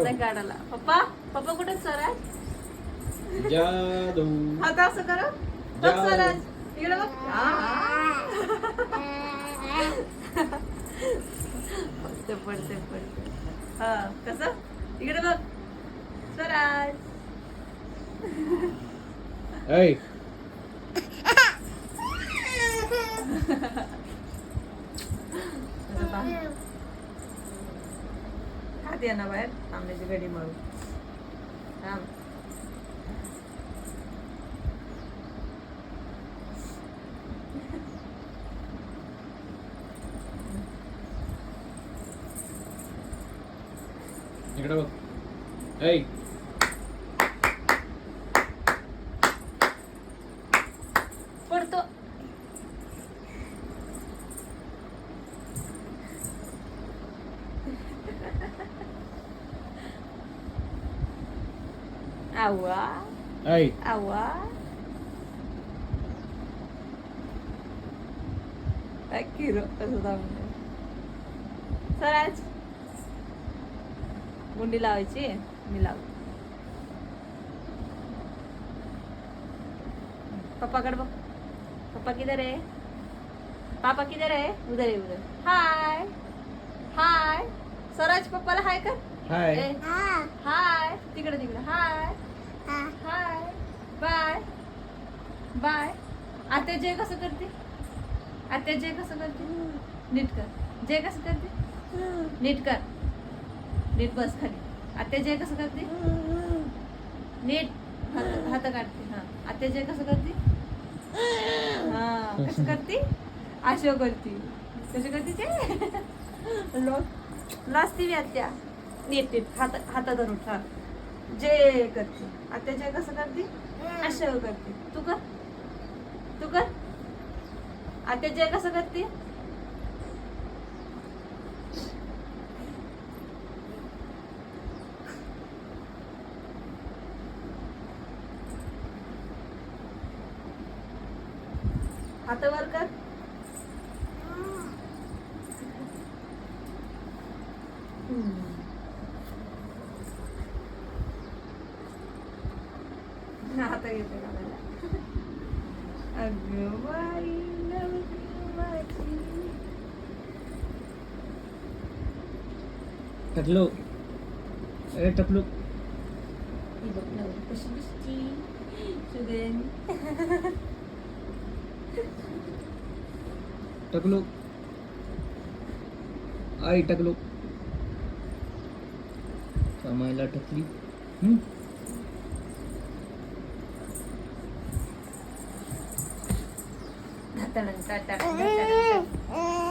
नाही काढायला. पप्पा पप्पा कुठे स्वराज? जादू आता असं करा बघ स्वराज इकडे बघ. पडते हा कसं इकडे बघ स्वराज. ऐ खात या ना बाहेर आंब्याची गडी मारू. थांब. इकडे बघ. ऐ पडतो. आवा ऐ आवा किरो कसं थांबलं. स्वराज गुंडी लावायची. मी लावू. पप्पाकडे बघ. पप्पा किधर है? पापा किधर है? उधर है उधर. हाय हाय स्वराज पप्पाला हाय कर. हाय ए, हाय तिकडे तिकडे हाय हाय बाय बाय. आता जय कसं करते? आता जय कसं करते? नीट कर. जय कसं करते? नीट कर. नीट बस खाली. आता जय कसं करते? नीट हात काढते. हा आता जय कसं करते? हा कसं करते? आशो करते. कशी करते ते? लाजती आत्या. नीट नीट हात धरून. हा जय करते. आता जय कसं करते? आशो करते. तू कर. तू कर. आता जय कसं करते? हात वर कर. हात घेते का मला? अगं बाई नवरी माझी. टकलू. अरे टकलू. ही बघ नवरी कशी दिसती सुगंध. टकलू. आई टकलू. समायला टकली. धडधड, धडधड, धडधड.